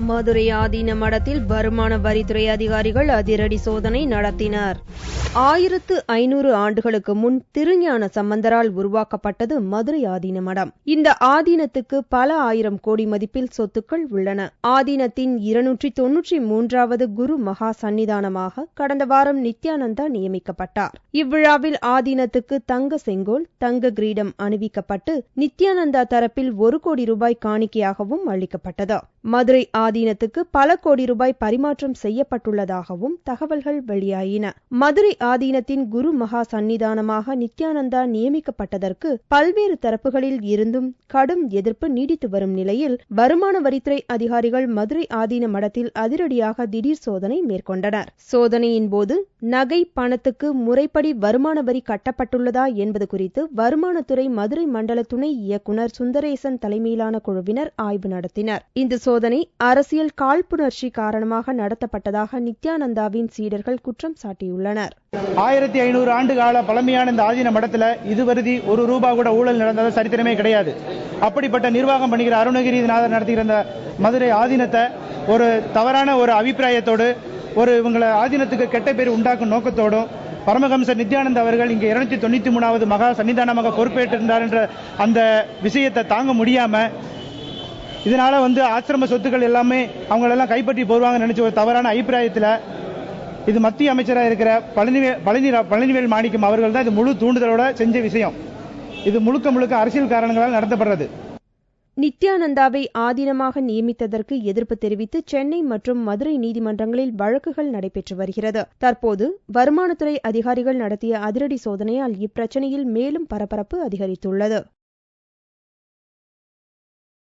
மதுரை ஆதீன மடத்தில் வருமான வரித்துறை அதிகாரிகள் அதிரடி சோதனை நடத்தினர். 1500 ஆண்டுகளுக்கு முன் திருஞான சம்பந்தரால் உருவாக்கப்பட்டது மதுரை ஆதீன மடம். இந்த ஆதீனத்துக்கு பல ஆயிரம் கோடி மதிப்பில் சொத்துக்கள் உள்ளன. ஆதீனத்தின் 293வது குரு மகா சன்னிதானமாக கடந்த வாரம் நித்யானந்தா நியமிக்கப்பட்டார். இவ்விழாவில் ஆதீனத்துக்கு தங்க செங்கோல், தங்க கிரீடம் அணிவிக்கப்பட்டு நித்யானந்தா தரப்பில் 1 கோடி ரூபாய் காணிக்கையாகவும் அளிக்கப்பட்டது. மதுரை ஆதீனத்துக்கு பல கோடி ரூபாய் பரிமாற்றம் செய்யப்பட்டுள்ளதாகவும் தகவல்கள் வெளியாயின. மதுரை ஆதீனத்தின் குரு மகா சன்னிதானமாக நித்யானந்தா நியமிக்கப்பட்டதற்கு பல்வேறு தரப்புகளில் இருந்தும் கடும் எதிர்ப்பு நீடித்து வரும் நிலையில் வருமான வரித்துறை அதிகாரிகள் மதுரை ஆதீன மடத்தில் அதிரடியாக திடீர் சோதனை மேற்கொண்டனர். சோதனையின் போது நகை, பணத்துக்கு முறைப்படி வருமான வரி கட்டப்பட்டுள்ளதா என்பது குறித்து வருமானத்துறை மதுரை மண்டல துணை இயக்குநர் சுந்தரேசன் தலைமையிலான குழுவினர் ஆய்வு நடத்தினர். இந்த சோதனை அரசியல் காழ்ப்புணர்ச்சி காரணமாக நடத்தப்பட்டதாக நித்யானந்தாவின் சீடர்கள் குற்றம் சாட்டியுள்ளனர். 1500 ஆண்டு கால பழமையான இந்த ஆதீன மடத்துல இதுவரை 1 ரூபாய் கூட ஊழல் நடந்தது சரித்திரமே கிடையாது. அப்படிப்பட்ட நிர்வாகம் பண்ணுகிற அருணகிரிநாதர் நடத்துகிற இந்த மதுரை ஆதீனத்தை ஒரு தவறான ஒரு அபிப்பிராயத்தோடு இவங்களை ஆதீனத்துக்கு கெட்ட பேர் உண்டாக்கும் நோக்கத்தோடும் பரமஹம்சர் நித்யானந்தா அவர்கள் இங்கே 293வது மகா சன்னிதானமாக பொறுப்பேற்றிருந்தார் என்ற அந்த விஷயத்தை தாங்க முடியாம இதனால ஆசிரம சொத்துக்கள் எல்லாமே அவங்களெல்லாம் கைப்பற்றி போடுவாங்க நினைச்ச ஒரு தவறான அபிப்பிராயத்தில் இது மத்திய அமைச்சராக இருக்கிற பழனிவேல் மாணிக்கம் அவர்கள் தான் இது முழு தூண்டுதலோட செஞ்ச விஷயம். இது முழுக்க அரசியல் காரணங்களால் நடத்தப்படுறது. நித்யானந்தாவை ஆதீனமாக நியமித்ததற்கு எதிர்ப்பு தெரிவித்து சென்னை மற்றும் மதுரை நீதிமன்றங்களில் வழக்குகள் நடைபெற்று வருகிறது. தற்போது வருமானத்துறை அதிகாரிகள் நடத்திய அதிரடி சோதனையால் இப்பிரச்சனையில் மேலும் பரபரப்பு அதிகரித்துள்ளது.